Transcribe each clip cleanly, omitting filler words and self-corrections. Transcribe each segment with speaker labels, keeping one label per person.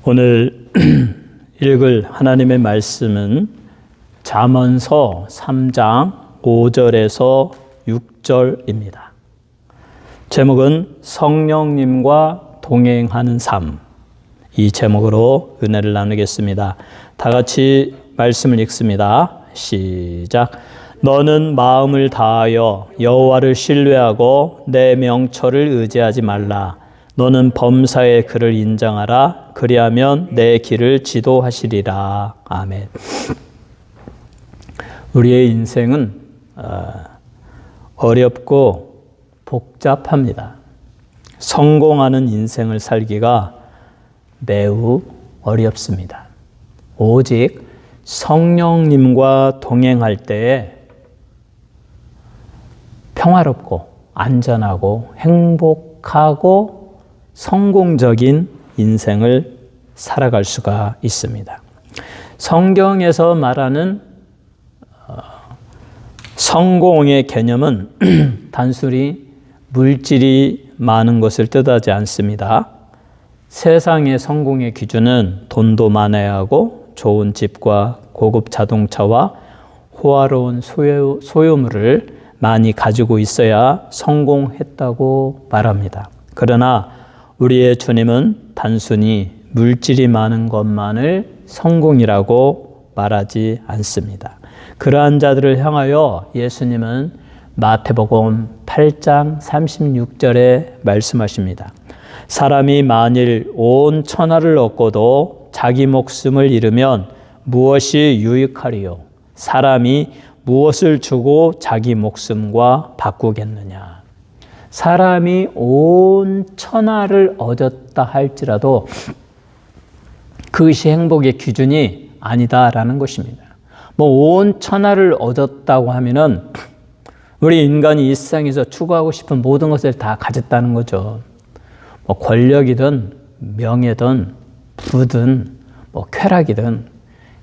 Speaker 1: 오늘 읽을 하나님의 말씀은 잠언서 3장 5절에서 6절입니다. 제목은 성령님과 동행하는 삶, 이 제목으로 은혜를 나누겠습니다. 다 같이 말씀을 읽습니다. 시작. 너는 마음을 다하여 여호와를 신뢰하고 내 명철을 의지하지 말라. 너는 범사의 그를 인정하라. 그리하면 내 길을 지도하시리라. 아멘. 우리의 인생은 어렵고 복잡합니다. 성공하는 인생을 살기가 매우 어렵습니다. 오직 성령님과 동행할 때에 평화롭고 안전하고 행복하고 성공적인 인생을 살아갈 수가 있습니다. 성경에서 말하는 성공의 개념은 단순히 물질이 많은 것을 뜻하지 않습니다. 세상의 성공의 기준은 돈도 많아야 하고 좋은 집과 고급 자동차와 호화로운 소유물을 많이 가지고 있어야 성공했다고 말합니다. 그러나 우리의 주님은 단순히 물질이 많은 것만을 성공이라고 말하지 않습니다. 그러한 자들을 향하여 예수님은 마태복음 8장 36절에 말씀하십니다. 사람이 만일 온 천하를 얻고도 자기 목숨을 잃으면 무엇이 유익하리요? 사람이 무엇을 주고 자기 목숨과 바꾸겠느냐? 사람이 온 천하를 얻었다 할지라도 그것이 행복의 기준이 아니다라는 것입니다. 온 천하를 얻었다고 하면은 우리 인간이 이 세상에서 추구하고 싶은 모든 것을 다 가졌다는 거죠. 권력이든 명예든 부든 쾌락이든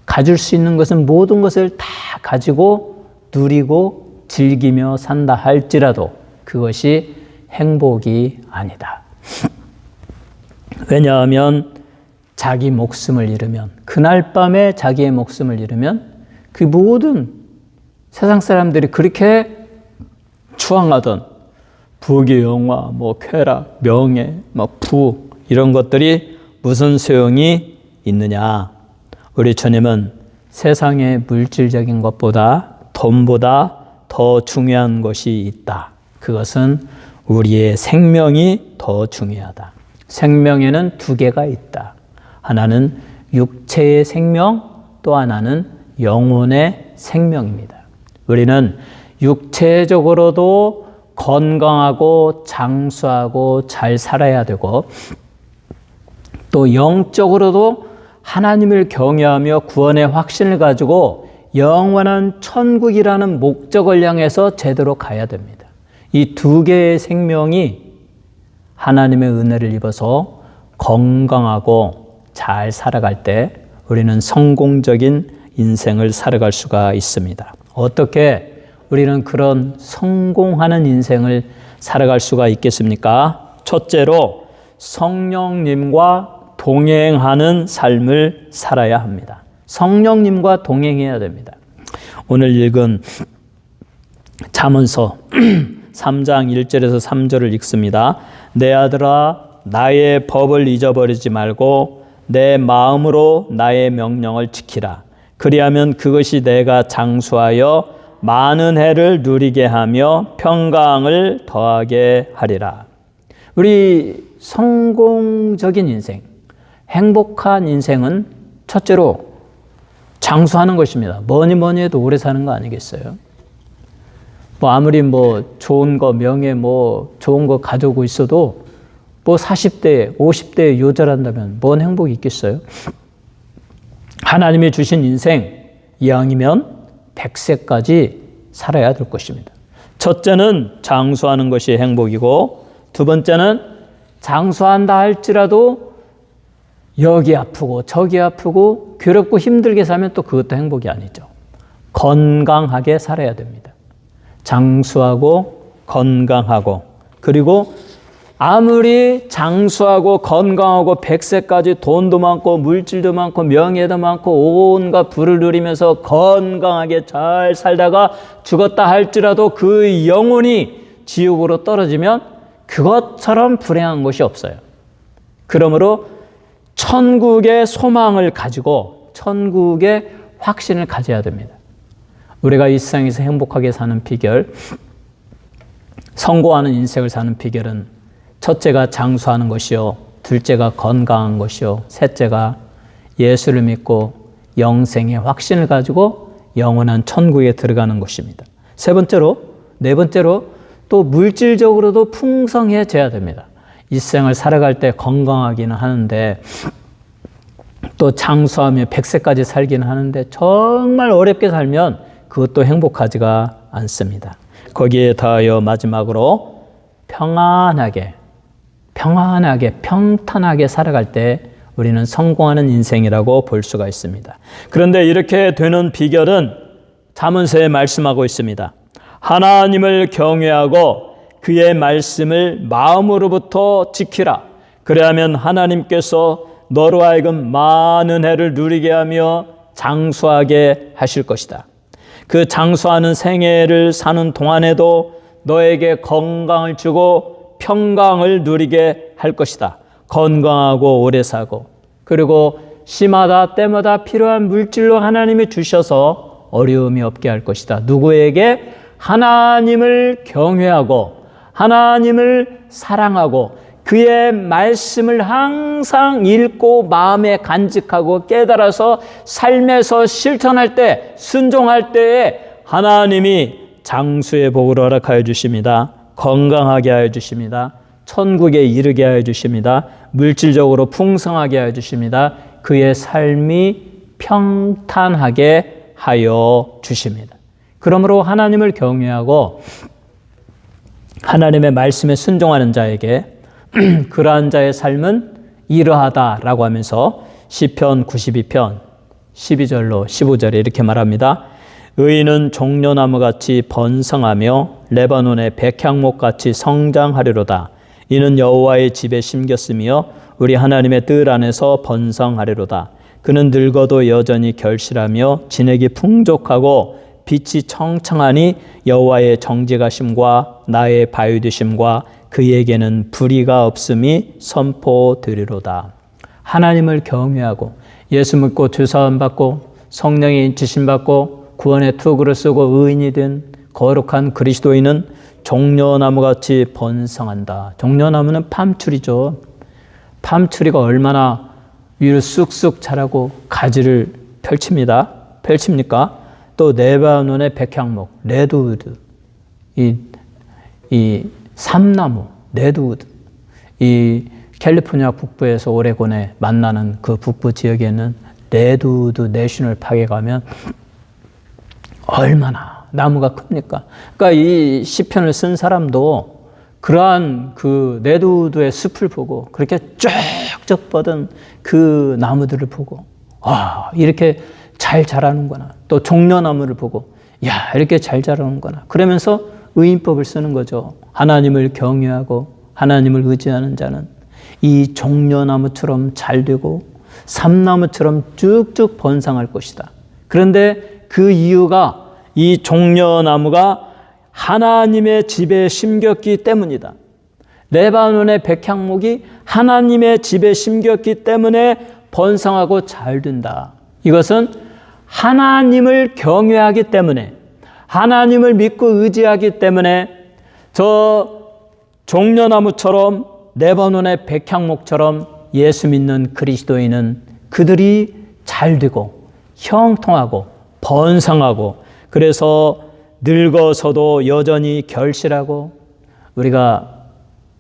Speaker 1: 가질 수 있는 것은 모든 것을 다 가지고 누리고 즐기며 산다 할지라도 그것이 행복이 아니다. 왜냐하면 자기 목숨을 잃으면, 그날 밤에 자기의 목숨을 잃으면 그 모든 세상 사람들이 그렇게 추앙하던 부귀 영화, 쾌락, 명예, 부 이런 것들이 무슨 소용이 있느냐. 우리 주님은 세상의 물질적인 것보다 돈보다 더 중요한 것이 있다. 그것은 우리의 생명이 더 중요하다. 생명에는 두 개가 있다. 하나는 육체의 생명, 또 하나는 영혼의 생명입니다. 우리는 육체적으로도 건강하고 장수하고 잘 살아야 되고 또 영적으로도 하나님을 경외하며 구원의 확신을 가지고 영원한 천국이라는 목적을 향해서 제대로 가야 됩니다. 이 두 개의 생명이 하나님의 은혜를 입어서 건강하고 잘 살아갈 때 우리는 성공적인 인생을 살아갈 수가 있습니다. 어떻게 우리는 그런 성공하는 인생을 살아갈 수가 있겠습니까? 첫째로 성령님과 동행하는 삶을 살아야 합니다. 성령님과 동행해야 됩니다. 오늘 읽은 잠언서 3장 1절에서 3절을 읽습니다. 내 아들아 나의 법을 잊어버리지 말고 내 마음으로 나의 명령을 지키라. 그리하면 그것이 내가 장수하여 많은 해를 누리게 하며 평강을 더하게 하리라. 우리 성공적인 인생, 행복한 인생은 첫째로 장수하는 것입니다. 뭐니 해도 오래 사는 거 아니겠어요? 아무리 좋은 거, 명예, 좋은 거 가지고 있어도 40대, 50대에 요절한다면 뭔 행복이 있겠어요? 하나님이 주신 인생, 이왕이면 100세까지 살아야 될 것입니다. 첫째는 장수하는 것이 행복이고, 두 번째는 장수한다 할지라도 여기 아프고 저기 아프고 괴롭고 힘들게 살면 또 그것도 행복이 아니죠. 건강하게 살아야 됩니다. 장수하고 건강하고 그리고 아무리 장수하고 건강하고 100세까지 돈도 많고 물질도 많고 명예도 많고 온갖 부를 누리면서 건강하게 잘 살다가 죽었다 할지라도 그 영혼이 지옥으로 떨어지면 그것처럼 불행한 것이 없어요. 그러므로 천국의 소망을 가지고 천국의 확신을 가져야 됩니다. 우리가 이 세상에서 행복하게 사는 비결, 성공하는 인생을 사는 비결은 첫째가 장수하는 것이요, 둘째가 건강한 것이요, 셋째가 예수를 믿고 영생의 확신을 가지고 영원한 천국에 들어가는 것입니다. 네 번째로 또 물질적으로도 풍성해져야 됩니다. 이 세상을 살아갈 때 건강하기는 하는데 또 장수하며 100세까지 살기는 하는데 정말 어렵게 살면 그것도 행복하지가 않습니다. 거기에 더하여 마지막으로 평안하게 평탄하게 살아갈 때 우리는 성공하는 인생이라고 볼 수가 있습니다. 그런데 이렇게 되는 비결은 잠언서에 말씀하고 있습니다. 하나님을 경외하고 그의 말씀을 마음으로부터 지키라. 그래야면 하나님께서 너로 하여금 많은 해를 누리게 하며 장수하게 하실 것이다. 그 장수하는 생애를 사는 동안에도 너에게 건강을 주고 평강을 누리게 할 것이다. 건강하고 오래 사고, 그리고 시마다 때마다 필요한 물질로 하나님이 주셔서 어려움이 없게 할 것이다. 누구에게? 하나님을 경외하고 하나님을 사랑하고 그의 말씀을 항상 읽고 마음에 간직하고 깨달아서 삶에서 실천할 때, 순종할 때에 하나님이 장수의 복을 허락하여 주십니다. 건강하게 하여 주십니다. 천국에 이르게 하여 주십니다. 물질적으로 풍성하게 하여 주십니다. 그의 삶이 평탄하게 하여 주십니다. 그러므로 하나님을 경외하고 하나님의 말씀에 순종하는 자에게 그러한 자의 삶은 이러하다라고 하면서 시편 92편 12절로 15절에 이렇게 말합니다. 의인은 종려나무같이 번성하며 레바논의 백향목같이 성장하리로다. 이는 여호와의 집에 심겼으며 우리 하나님의 뜰 안에서 번성하리로다. 그는 늙어도 여전히 결실하며 진액이 풍족하고 빛이 청청하니 여호와의 정직하심과 나의 바위되심과 그에게는 불의가 없음이 선포되리로다. 하나님을 경외하고 예수 믿고 주사함 받고 성령의 지심 받고 구원의 투구를 쓰고 의인이 된 거룩한 그리스도인은 종려나무같이 번성한다. 종려나무는 팜추리죠. 팜추리가 얼마나 위로 쑥쑥 자라고 가지를 펼칩니까? 또 레바논의 백향목, 레드우드, 이 삼나무, 레드우드, 이 캘리포니아 북부에서 오레곤에 만나는 그 북부 지역에는 레드우드 내셔널 파크에 가면 얼마나 나무가 큽니까? 그러니까 이 시편을 쓴 사람도 그러한 그 레드우드의 숲을 보고 그렇게 쭉쭉 뻗은 그 나무들을 보고 이렇게 잘 자라는구나. 또 종려나무를 보고 이렇게 잘 자라는구나. 그러면서 의인법을 쓰는 거죠. 하나님을 경외하고 하나님을 의지하는 자는 이 종려나무처럼 잘 되고 삼나무처럼 쭉쭉 번성할 것이다. 그런데 그 이유가 이 종려나무가 하나님의 집에 심겼기 때문이다. 레바논의 백향목이 하나님의 집에 심겼기 때문에 번성하고 잘 된다. 이것은 하나님을 경외하기 때문에, 하나님을 믿고 의지하기 때문에 저 종려나무처럼 레바논의 백향목처럼 예수 믿는 그리스도인은 그들이 잘 되고 형통하고 번성하고 그래서 늙어서도 여전히 결실하고, 우리가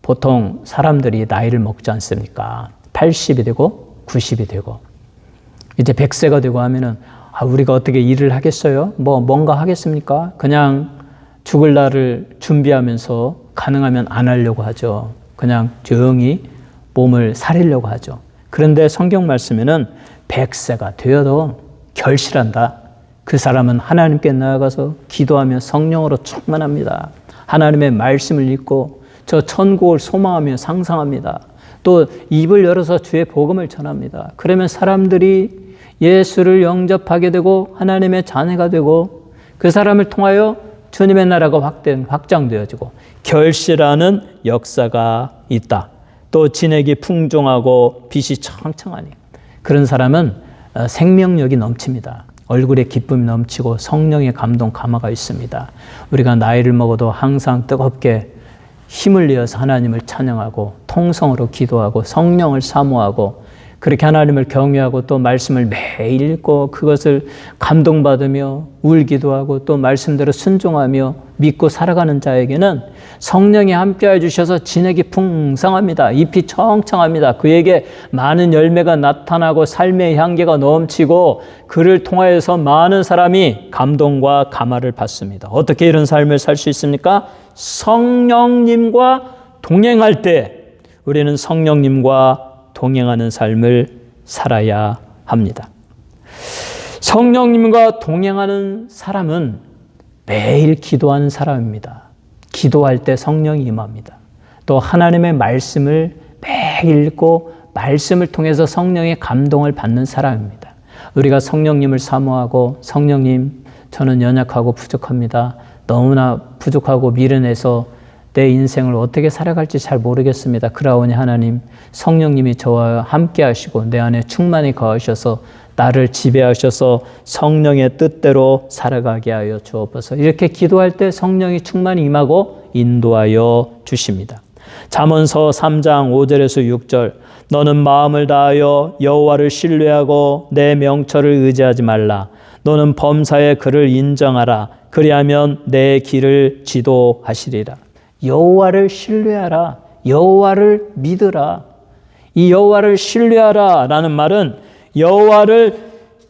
Speaker 1: 보통 사람들이 나이를 먹지 않습니까? 80이 되고 90이 되고 이제 100세가 되고 하면은 우리가 어떻게 일을 하겠어요? 뭔가 하겠습니까? 그냥 죽을 날을 준비하면서 가능하면 안 하려고 하죠. 그냥 조용히 몸을 사리려고 하죠. 그런데 성경 말씀에는 100세가 되어도 결실한다. 그 사람은 하나님께 나아가서 기도하며 성령으로 충만합니다. 하나님의 말씀을 읽고 저 천국을 소망하며 상상합니다. 또 입을 열어서 주의 복음을 전합니다. 그러면 사람들이 예수를 영접하게 되고 하나님의 자녀가 되고 그 사람을 통하여 주님의 나라가 확장되어지고 결실하는 역사가 있다. 또 진액이 풍종하고 빛이 청청하니 그런 사람은 생명력이 넘칩니다. 얼굴에 기쁨이 넘치고 성령의 감동 감화가 있습니다. 우리가 나이를 먹어도 항상 뜨겁게 힘을 내어서 하나님을 찬양하고 통성으로 기도하고 성령을 사모하고 그렇게 하나님을 경외하고 또 말씀을 매일 읽고 그것을 감동받으며 울기도 하고 또 말씀대로 순종하며 믿고 살아가는 자에게는 성령이 함께해 주셔서 진액이 풍성합니다. 잎이 청청합니다. 그에게 많은 열매가 나타나고 삶의 향기가 넘치고 그를 통하여서 많은 사람이 감동과 감화를 받습니다. 어떻게 이런 삶을 살 수 있습니까? 성령님과 동행할 때 우리는 성령님과 동행하는 삶을 살아야 합니다. 성령님과 동행하는 사람은 매일 기도하는 사람입니다. 기도할 때 성령이 임합니다. 또 하나님의 말씀을 매일 읽고 말씀을 통해서 성령의 감동을 받는 사람입니다. 우리가 성령님을 사모하고 성령님 저는 연약하고 부족합니다. 너무나 부족하고 미련해서 내 인생을 어떻게 살아갈지 잘 모르겠습니다. 그러오니 하나님 성령님이 저와 함께 하시고 내 안에 충만히 거하셔서 나를 지배하셔서 성령의 뜻대로 살아가게 하여 주옵소서. 이렇게 기도할 때 성령이 충만히 임하고 인도하여 주십니다. 잠언서 3장 5절에서 6절 너는 마음을 다하여 여호와를 신뢰하고 내 명철을 의지하지 말라. 너는 범사의 그를 인정하라. 그리하면 내 길을 지도하시리라. 여호와를 신뢰하라. 여호와를 믿으라. 이 여호와를 신뢰하라 라는 말은 여호와를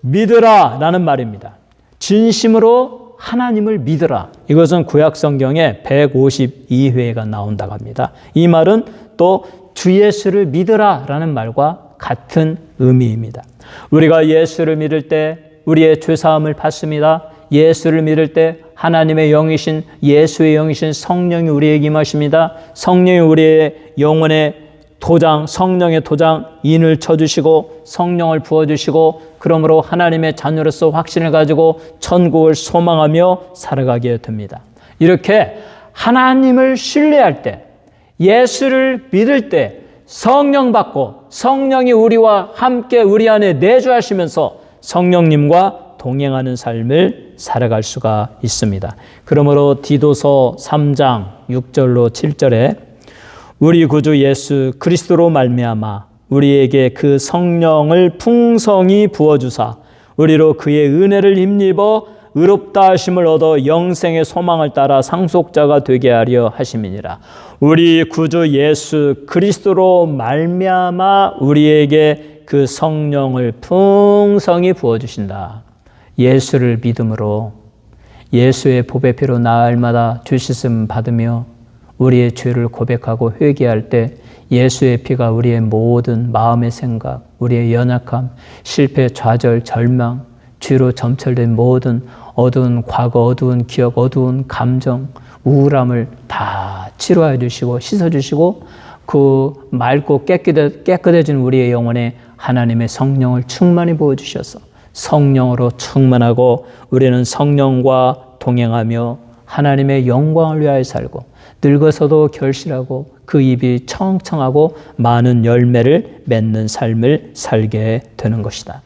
Speaker 1: 믿으라 라는 말입니다. 진심으로 하나님을 믿으라. 이것은 구약 성경에 152회가 나온다고 합니다. 이 말은 또 주 예수를 믿으라 라는 말과 같은 의미입니다. 우리가 예수를 믿을 때 우리의 죄사함을 받습니다. 예수를 믿을 때 하나님의 영이신 예수의 영이신 성령이 우리에게 임하십니다. 성령이 우리의 영혼의 도장, 성령의 도장 인을 쳐주시고 성령을 부어주시고 그러므로 하나님의 자녀로서 확신을 가지고 천국을 소망하며 살아가게 됩니다. 이렇게 하나님을 신뢰할 때 예수를 믿을 때 성령 받고 성령이 우리와 함께 우리 안에 내주하시면서 성령님과 동행하는 삶을 살아갈 수가 있습니다. 그러므로 디도서 3장 6절로 7절에 우리 구주 예수 그리스도로 말미암아 우리에게 그 성령을 풍성히 부어주사 우리로 그의 은혜를 힘입어 의롭다 하심을 얻어 영생의 소망을 따라 상속자가 되게 하려 하심이니라. 우리 구주 예수 그리스도로 말미암아 우리에게 그 성령을 풍성히 부어주신다. 예수를 믿음으로 예수의 보배 피로 나흘마다 죄 씻음 받으며 우리의 죄를 고백하고 회개할 때 예수의 피가 우리의 모든 마음의 생각, 우리의 연약함, 실패, 좌절, 절망, 죄로 점철된 모든 어두운 과거, 어두운 기억, 어두운 감정, 우울함을 다 치료해 주시고 씻어 주시고 그 맑고 깨끗해진 우리의 영혼에 하나님의 성령을 충만히 부어주셔서 성령으로 충만하고 우리는 성령과 동행하며 하나님의 영광을 위하여 살고 늙어서도 결실하고 그 입이 청청하고 많은 열매를 맺는 삶을 살게 되는 것이다.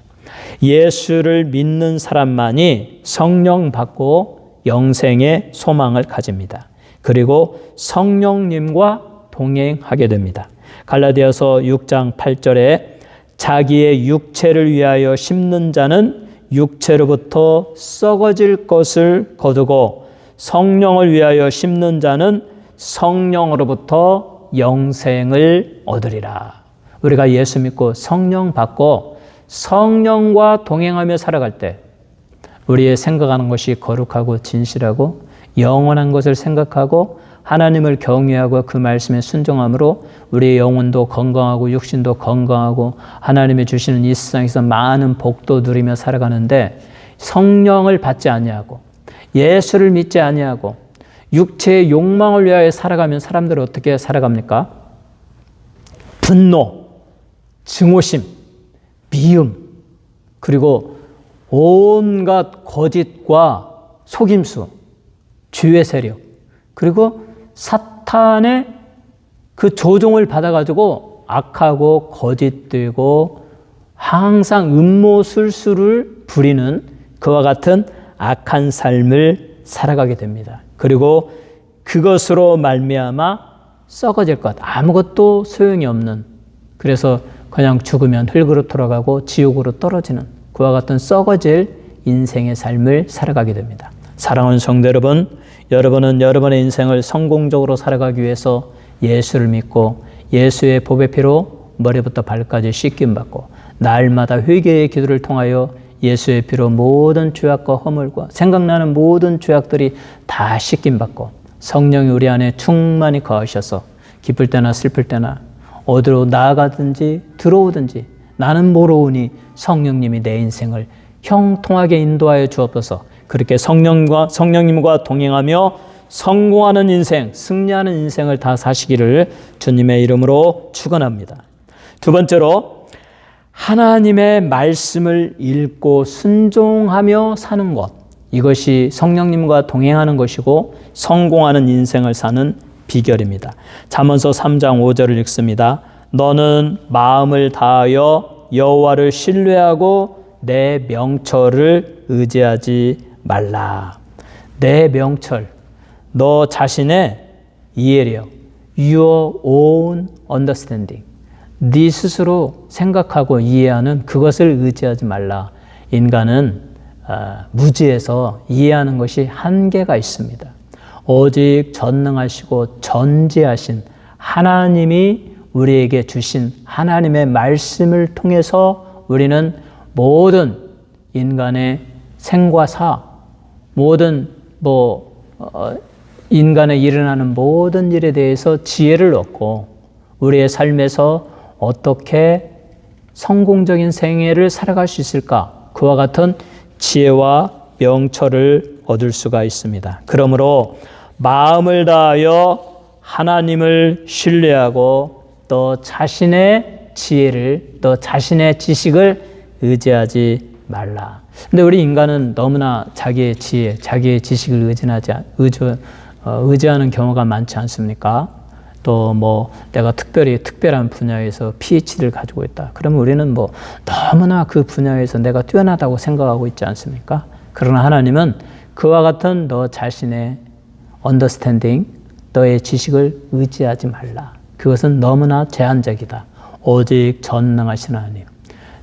Speaker 1: 예수를 믿는 사람만이 성령 받고 영생의 소망을 가집니다. 그리고 성령님과 동행하게 됩니다. 갈라디아서 6장 8절에 자기의 육체를 위하여 심는 자는 육체로부터 썩어질 것을 거두고 성령을 위하여 심는 자는 성령으로부터 영생을 얻으리라. 우리가 예수 믿고 성령 받고 성령과 동행하며 살아갈 때 우리의 생각하는 것이 거룩하고 진실하고 영원한 것을 생각하고 하나님을 경외하고 그 말씀에 순종함으로 우리의 영혼도 건강하고 육신도 건강하고 하나님이 주시는 이 세상에서 많은 복도 누리며 살아가는데 성령을 받지 아니하고 예수를 믿지 아니하고 육체의 욕망을 위하여 살아가면 사람들은 어떻게 살아갑니까? 분노, 증오심, 미움, 그리고 온갖 거짓과 속임수, 주의 세력, 그리고 사탄의 그 조종을 받아가지고 악하고 거짓되고 항상 음모술수를 부리는 그와 같은 악한 삶을 살아가게 됩니다. 그리고 그것으로 말미암아 썩어질 것, 아무것도 소용이 없는, 그래서 그냥 죽으면 흙으로 돌아가고 지옥으로 떨어지는 그와 같은 썩어질 인생의 삶을 살아가게 됩니다. 사랑하는 성도 여러분, 여러분은 여러분의 인생을 성공적으로 살아가기 위해서 예수를 믿고 예수의 보배 피로 머리부터 발까지 씻김받고 날마다 회개의 기도를 통하여 예수의 피로 모든 죄악과 허물과 생각나는 모든 죄악들이 다 씻김받고 성령이 우리 안에 충만히 거하셔서 기쁠 때나 슬플 때나 어디로 나아가든지 들어오든지 나는 모르오니 성령님이 내 인생을 형통하게 인도하여 주옵소서. 그렇게 성령님과 동행하며 성공하는 인생, 승리하는 인생을 다 사시기를 주님의 이름으로 축원합니다. 두 번째로 하나님의 말씀을 읽고 순종하며 사는 것, 이것이 성령님과 동행하는 것이고 성공하는 인생을 사는 비결입니다. 잠언서 3장 5절을 읽습니다. 너는 마음을 다하여 여호와를 신뢰하고 내 명철을 의지하지 말라. 내 명철, 너 자신의 이해력, your own understanding, 네 스스로 생각하고 이해하는 그것을 의지하지 말라. 인간은 무지해서 이해하는 것이 한계가 있습니다. 오직 전능하시고 전지하신 하나님이 우리에게 주신 하나님의 말씀을 통해서 우리는 모든 인간의 생과 사, 모든 인간에 일어나는 모든 일에 대해서 지혜를 얻고 우리의 삶에서 어떻게 성공적인 생애를 살아갈 수 있을까? 그와 같은 지혜와 명철을 얻을 수가 있습니다. 그러므로 마음을 다하여 하나님을 신뢰하고 너 자신의 지혜를, 너 자신의 지식을 의지하지 말라. 근데 우리 인간은 너무나 자기의 지혜, 자기의 지식을 의지하는 경우가 많지 않습니까? 또 내가 특별한 분야에서 PhD를 가지고 있다. 그러면 우리는 너무나 그 분야에서 내가 뛰어나다고 생각하고 있지 않습니까? 그러나 하나님은 그와 같은 너 자신의 understanding, 너의 지식을 의지하지 말라. 그것은 너무나 제한적이다. 오직 전능하신 하나님.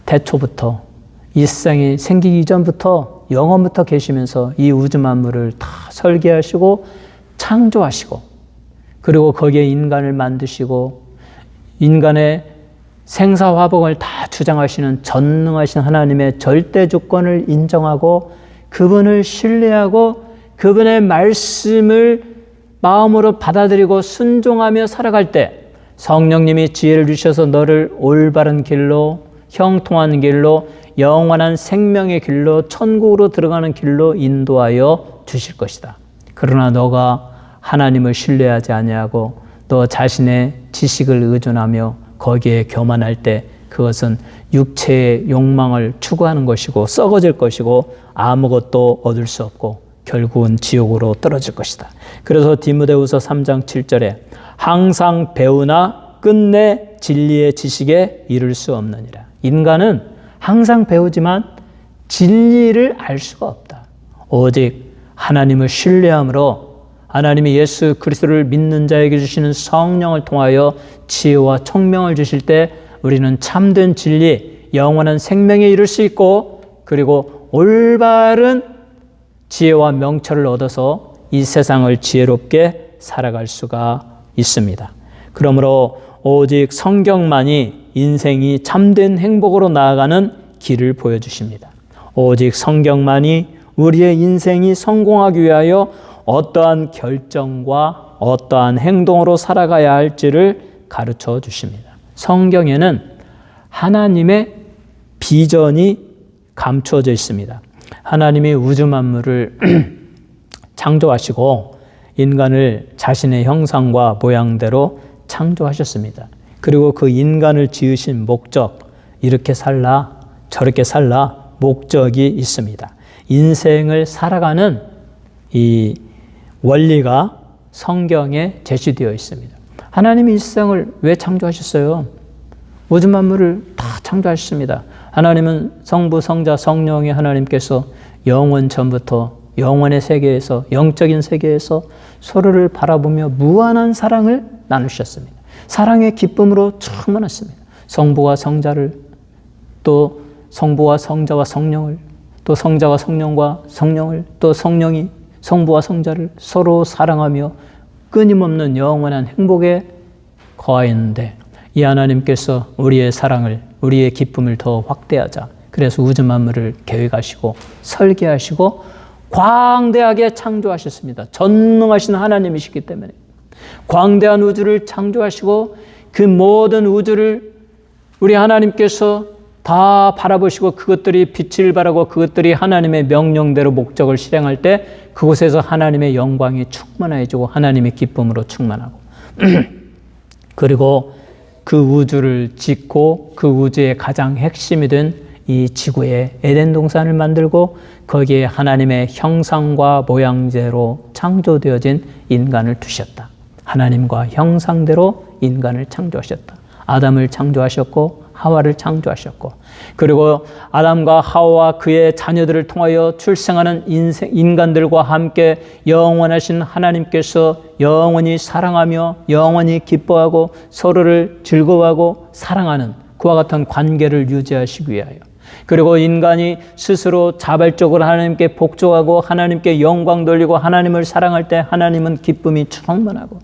Speaker 1: 태초부터 이 세상이 생기기 이전부터 영원부터 계시면서 이 우주 만물을 다 설계하시고 창조하시고 그리고 거기에 인간을 만드시고 인간의 생사화복을 다 주장하시는 전능하신 하나님의 절대 주권을 인정하고 그분을 신뢰하고 그분의 말씀을 마음으로 받아들이고 순종하며 살아갈 때 성령님이 지혜를 주셔서 너를 올바른 길로, 형통한 길로, 영원한 생명의 길로, 천국으로 들어가는 길로 인도하여 주실 것이다. 그러나 너가 하나님을 신뢰하지 아니하고 너 자신의 지식을 의존하며 거기에 교만할 때 그것은 육체의 욕망을 추구하는 것이고 썩어질 것이고 아무것도 얻을 수 없고 결국은 지옥으로 떨어질 것이다. 그래서 디모데후서 3장 7절에 항상 배우나 끝내 진리의 지식에 이를 수 없느니라. 인간은 항상 배우지만 진리를 알 수가 없다. 오직 하나님을 신뢰함으로 하나님이 예수 그리스도를 믿는 자에게 주시는 성령을 통하여 지혜와 총명을 주실 때 우리는 참된 진리, 영원한 생명에 이를 수 있고 그리고 올바른 지혜와 명철을 얻어서 이 세상을 지혜롭게 살아갈 수가 있습니다. 그러므로 오직 성경만이 인생이 참된 행복으로 나아가는 길을 보여주십니다. 오직 성경만이 우리의 인생이 성공하기 위하여 어떠한 결정과 어떠한 행동으로 살아가야 할지를 가르쳐 주십니다. 성경에는 하나님의 비전이 감추어져 있습니다. 하나님이 우주 만물을 창조하시고 인간을 자신의 형상과 모양대로 창조하셨습니다. 그리고 그 인간을 지으신 목적, 이렇게 살라 저렇게 살라 목적이 있습니다. 인생을 살아가는 이 원리가 성경에 제시되어 있습니다. 하나님이 이 세상을 왜 창조하셨어요? 모든 만물을 다 창조하셨습니다. 하나님은 성부, 성자, 성령의 하나님께서 영원 전부터 영원의 세계에서, 영적인 세계에서 서로를 바라보며 무한한 사랑을 나누셨습니다. 사랑의 기쁨으로 충만했습니다. 성부와 성자를, 또 성부와 성자와 성령을, 또 성자와 성령과 성령을, 또 성령이 성부와 성자를 서로 사랑하며 끊임없는 영원한 행복에 거하였는데, 이 하나님께서 우리의 사랑을, 우리의 기쁨을 더 확대하자. 그래서 우주 만물을 계획하시고 설계하시고 광대하게 창조하셨습니다. 전능하신 하나님이시기 때문에 광대한 우주를 창조하시고 그 모든 우주를 우리 하나님께서 다 바라보시고 그것들이 빛을 발하고 그것들이 하나님의 명령대로 목적을 실행할 때 그곳에서 하나님의 영광이 충만해지고 하나님의 기쁨으로 충만하고 그리고 그 우주를 짓고 그 우주의 가장 핵심이 된 이 지구에 에덴 동산을 만들고 거기에 하나님의 형상과 모양대로 창조되어진 인간을 두셨다. 하나님과 형상대로 인간을 창조하셨다. 아담을 창조하셨고 하와를 창조하셨고, 그리고 아담과 하와와 그의 자녀들을 통하여 출생하는 인간들과 함께 영원하신 하나님께서 영원히 사랑하며 영원히 기뻐하고 서로를 즐거워하고 사랑하는 그와 같은 관계를 유지하시기 위하여, 그리고 인간이 스스로 자발적으로 하나님께 복종하고 하나님께 영광 돌리고 하나님을 사랑할 때 하나님은 기쁨이 충만하고,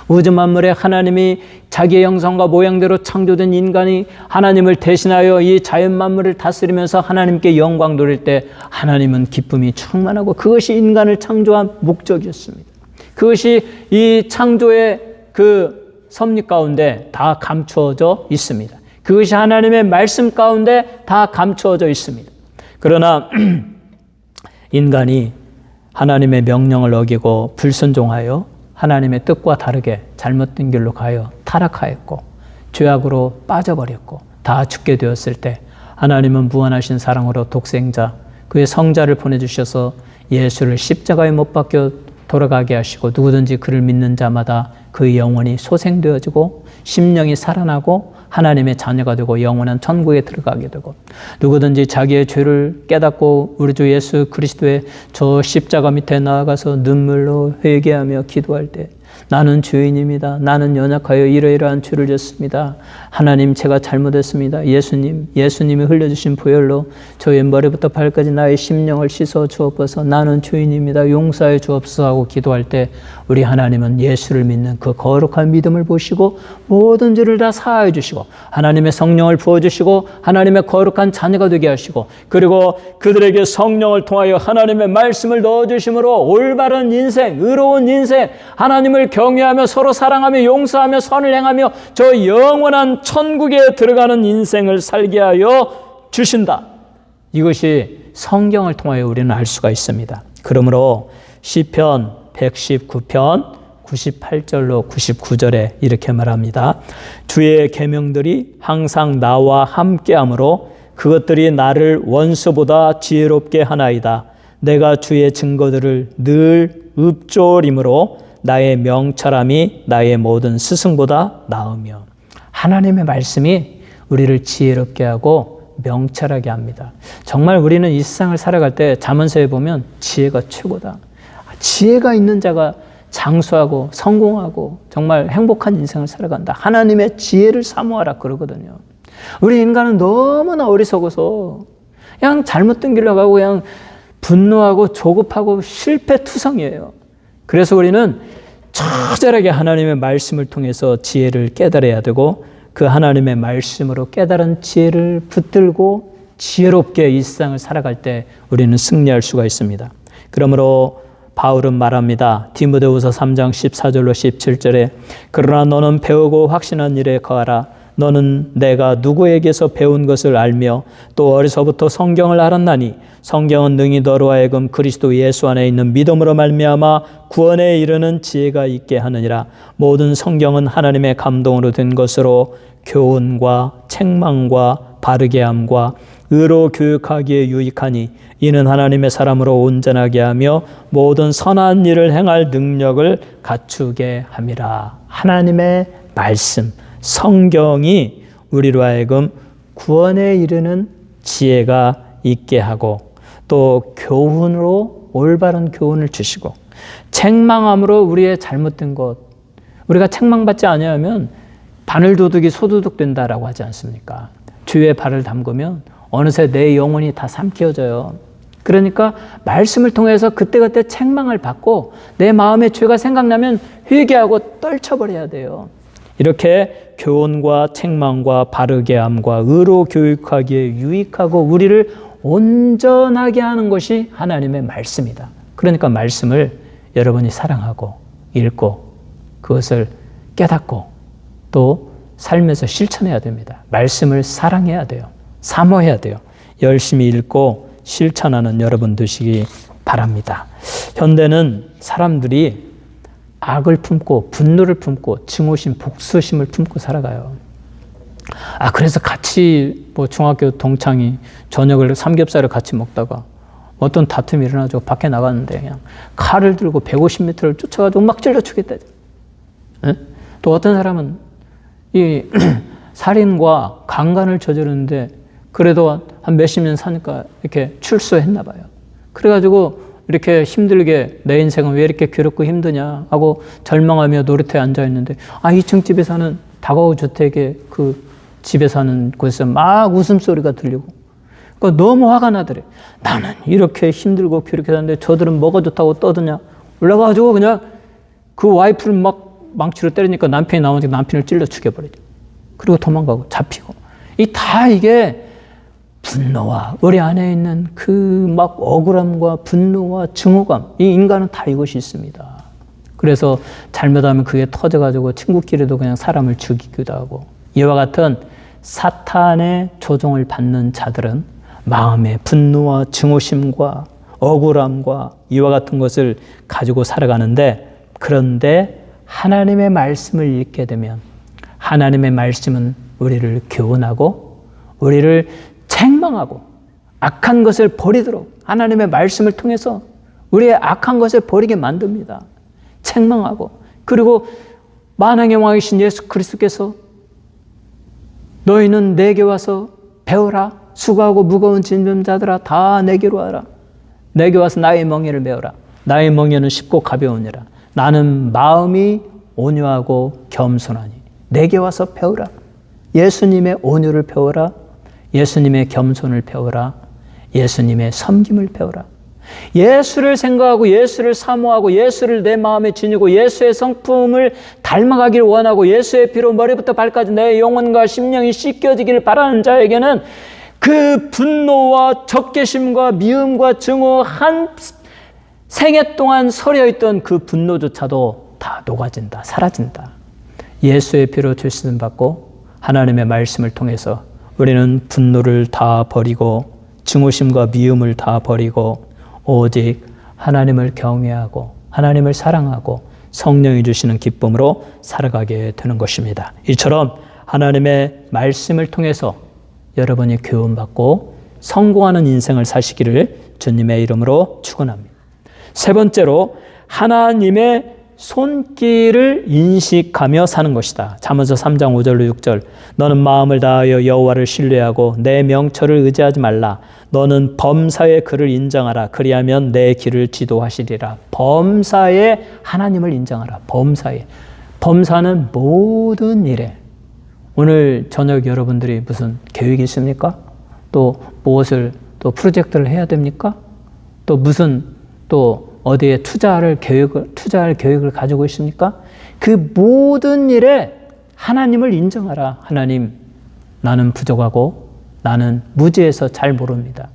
Speaker 1: 우주 만물에 하나님이 자기의 형상과 모양대로 창조된 인간이 하나님을 대신하여 이 자연 만물을 다스리면서 하나님께 영광 돌릴 때 하나님은 기쁨이 충만하고, 그것이 인간을 창조한 목적이었습니다. 그것이 이 창조의 그 섭리 가운데 다 감추어져 있습니다. 그것이 하나님의 말씀 가운데 다 감추어져 있습니다. 그러나 인간이 하나님의 명령을 어기고 불순종하여 하나님의 뜻과 다르게 잘못된 길로 가요 타락하였고 죄악으로 빠져버렸고 다 죽게 되었을 때, 하나님은 무한하신 사랑으로 독생자 그의 성자를 보내주셔서 예수를 십자가에 못 박혀 돌아가게 하시고, 누구든지 그를 믿는 자마다 그의 영혼이 소생되어지고 심령이 살아나고 하나님의 자녀가 되고 영원한 천국에 들어가게 되고, 누구든지 자기의 죄를 깨닫고 우리 주 예수 그리스도의 저 십자가 밑에 나아가서 눈물로 회개하며 기도할 때, 나는 죄인입니다. 나는 연약하여 이러이러한 죄를 졌습니다. 하나님, 제가 잘못했습니다. 예수님이 흘려주신 보혈로 저의 머리부터 발까지 나의 심령을 씻어 주옵소서. 나는 죄인입니다. 용서해 주옵소서 하고 기도할 때, 우리 하나님은 예수를 믿는 그 거룩한 믿음을 보시고 모든 죄를 다 사하여 주시고 하나님의 성령을 부어주시고 하나님의 거룩한 자녀가 되게 하시고, 그리고 그들에게 성령을 통하여 하나님의 말씀을 넣어주심으로 올바른 인생, 의로운 인생, 하나님을 경외하며 서로 사랑하며 용서하며 선을 행하며 저 영원한 천국에 들어가는 인생을 살게 하여 주신다. 이것이 성경을 통하여 우리는 알 수가 있습니다. 그러므로 시편 119편 98절로 99절에 이렇게 말합니다. 주의 계명들이 항상 나와 함께하므로 그것들이 나를 원수보다 지혜롭게 하나이다. 내가 주의 증거들을 늘 읊조림으로 나의 명철함이 나의 모든 스승보다 나으며, 하나님의 말씀이 우리를 지혜롭게 하고 명철하게 합니다. 정말 우리는 이 세상을 살아갈 때 잠언서에 보면 지혜가 최고다. 지혜가 있는 자가 장수하고 성공하고 정말 행복한 인생을 살아간다. 하나님의 지혜를 사모하라 그러거든요. 우리 인간은 너무나 어리석어서 그냥 잘못된 길로 가고 그냥 분노하고 조급하고 실패투성이에요. 그래서 우리는 처절하게 하나님의 말씀을 통해서 지혜를 깨달아야 되고, 그 하나님의 말씀으로 깨달은 지혜를 붙들고 지혜롭게 이 세상을 살아갈 때 우리는 승리할 수가 있습니다. 그러므로 바울은 말합니다. 디모데후서 3장 14절로 17절에 그러나 너는 배우고 확신한 일에 거하라. 너는 내가 누구에게서 배운 것을 알며 또 어려서부터 성경을 알았나니 성경은 능히 너로 하여금 그리스도 예수 안에 있는 믿음으로 말미암아 구원에 이르는 지혜가 있게 하느니라. 모든 성경은 하나님의 감동으로 된 것으로 교훈과 책망과 바르게 함과 의로 교육하기에 유익하니 이는 하나님의 사람으로 온전하게 하며 모든 선한 일을 행할 능력을 갖추게 함이라. 하나님의 말씀, 성경이 우리로 하여금 구원에 이르는 지혜가 있게 하고 또 교훈으로 올바른 교훈을 주시고 책망함으로 우리의 잘못된 것, 우리가 책망받지 아니하면 바늘도둑이 소도둑 된다라고 하지 않습니까? 주의 발을 담그면 어느새 내 영혼이 다 삼켜져요. 그러니까 말씀을 통해서 그때그때 책망을 받고 내 마음에 죄가 생각나면 회개하고 떨쳐버려야 돼요. 이렇게 교훈과 책망과 바르게 함과 의로 교육하기에 유익하고 우리를 온전하게 하는 것이 하나님의 말씀이다. 그러니까 말씀을 여러분이 사랑하고 읽고 그것을 깨닫고 또 삶에서 실천해야 됩니다. 말씀을 사랑해야 돼요. 사모해야 돼요. 열심히 읽고 실천하는 여러분 되시기 바랍니다. 현대는 사람들이 악을 품고 분노를 품고 증오심, 복수심을 품고 살아가요. 그래서 같이 중학교 동창이 저녁을 삼겹살을 같이 먹다가 어떤 다툼이 일어나죠. 밖에 나갔는데 그냥 칼을 들고 150m를 쫓아가지고 막 찔러 죽였다. 또 어떤 사람은 이 살인과 강간을 저지르는데 그래도 한 몇십 년 사니까 이렇게 출소했나 봐요. 그래가지고 이렇게 힘들게 내 인생은 왜 이렇게 괴롭고 힘드냐 하고 절망하며 놀이터에 앉아있는데 2층 집에 사는 다가구 주택의 그 집에 사는 곳에서 막 웃음소리가 들리고 그러니까 너무 화가 나더래. 나는 이렇게 힘들고 괴롭게 사는데 저들은 뭐가 좋다고 떠드냐. 올라가가지고 그냥 그 와이프를 막 망치로 때리니까 남편이 나오니까 남편을 찔러 죽여버리죠. 그리고 도망가고 잡히고 이게 분노와 우리 안에 있는 그 막 억울함과 분노와 증오감, 이 인간은 다 이것이 있습니다. 그래서 잘못하면 그게 터져가지고 친구끼리도 그냥 사람을 죽이기도 하고 이와 같은 사탄의 조종을 받는 자들은 마음의 분노와 증오심과 억울함과 이와 같은 것을 가지고 살아가는데 그런데 하나님의 말씀을 읽게 되면 하나님의 말씀은 우리를 교훈하고 우리를 책망하고 악한 것을 버리도록 하나님의 말씀을 통해서 우리의 악한 것을 버리게 만듭니다. 책망하고 그리고 만왕의 왕이신 예수 그리스도께서 너희는 내게 와서 배우라. 수고하고 무거운 짐진 자들아 다 내게로 와라. 내게 와서 나의 멍에를 메어라. 나의 멍에는 쉽고 가벼우니라. 나는 마음이 온유하고 겸손하니 내게 와서 배우라. 예수님의 온유를 배우라. 예수님의 겸손을 배우라. 예수님의 섬김을 배우라. 예수를 생각하고 예수를 사모하고 예수를 내 마음에 지니고 예수의 성품을 닮아가기를 원하고 예수의 피로 머리부터 발까지 내 영혼과 심령이 씻겨지기를 바라는 자에게는 그 분노와 적개심과 미움과 증오 한 생애 동안 서려있던 그 분노조차도 다 녹아진다, 사라진다. 예수의 피로 죄씻음 받고 하나님의 말씀을 통해서 우리는 분노를 다 버리고 증오심과 미움을 다 버리고 오직 하나님을 경외하고 하나님을 사랑하고 성령이 주시는 기쁨으로 살아가게 되는 것입니다. 이처럼 하나님의 말씀을 통해서 여러분이 교훈받고 성공하는 인생을 사시기를 주님의 이름으로 축원합니다. 세 번째로 하나님의 손길을 인식하며 사는 것이다. 잠언서 3장 5절로 6절 너는 마음을 다하여 여호와를 신뢰하고 내 명철을 의지하지 말라. 너는 범사의 그를 인정하라. 그리하면 내 길을 지도하시리라. 범사의 하나님을 인정하라. 범사는 모든 일에 오늘 저녁 여러분들이 무슨 계획이 있습니까? 또 무엇을 또 프로젝트를 해야 됩니까? 또 무슨 또 어디에 투자할 계획을 가지고 있습니까? 그 모든 일에 하나님을 인정하라. 하나님, 나는 부족하고 나는 무지해서 잘 모릅니다.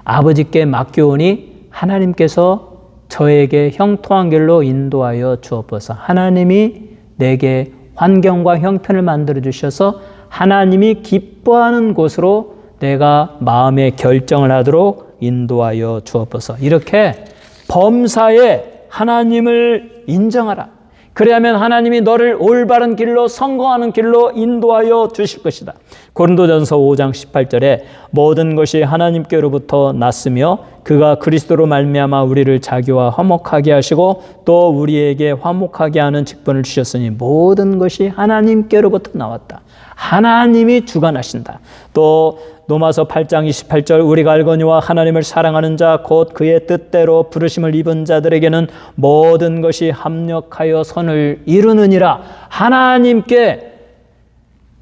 Speaker 1: 아버지께 맡겨오니 하나님께서 저에게 형통한 길로 인도하여 주옵소서. 하나님이 내게 환경과 형편을 만들어 주셔서 하나님이 기뻐하는 곳으로 내가 마음의 결정을 하도록 인도하여 주옵소서. 이렇게 범사에 하나님을 인정하라. 그래야만 하나님이 너를 올바른 길로 성공하는 길로 인도하여 주실 것이다. 고린도전서 5장 18절에 모든 것이 하나님께로부터 났으며 그가 그리스도로 말미암아 우리를 자기와 화목하게 하시고 또 우리에게 화목하게 하는 직분을 주셨으니 모든 것이 하나님께로부터 나왔다. 하나님이 주관하신다. 또 로마서 8장 28절 우리가 알거니와 하나님을 사랑하는 자 곧 그의 뜻대로 부르심을 입은 자들에게는 모든 것이 합력하여 선을 이루느니라. 하나님께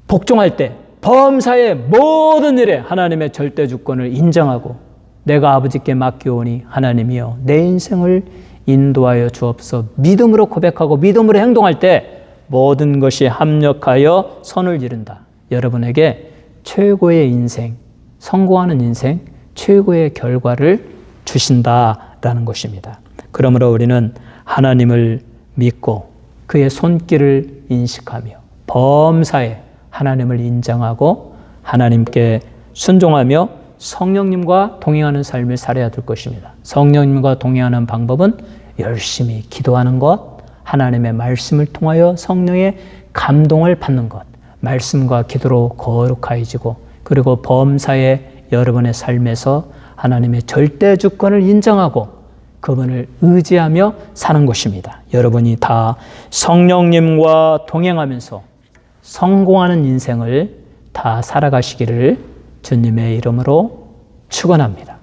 Speaker 1: 복종할 때 범사의 모든 일에 하나님의 절대 주권을 인정하고 내가 아버지께 맡겨오니 하나님이여 내 인생을 인도하여 주옵소서. 믿음으로 고백하고 믿음으로 행동할 때 모든 것이 합력하여 선을 이룬다. 여러분에게 최고의 인생, 성공하는 인생, 최고의 결과를 주신다라는 것입니다. 그러므로 우리는 하나님을 믿고 그의 손길을 인식하며 범사에 하나님을 인정하고 하나님께 순종하며 성령님과 동행하는 삶을 살아야 될 것입니다. 성령님과 동행하는 방법은 열심히 기도하는 것, 하나님의 말씀을 통하여 성령의 감동을 받는 것, 말씀과 기도로 거룩해지고 그리고 범사의 여러분의 삶에서 하나님의 절대 주권을 인정하고 그분을 의지하며 사는 것입니다. 여러분이 다 성령님과 동행하면서 성공하는 인생을 다 살아가시기를 주님의 이름으로 축원합니다.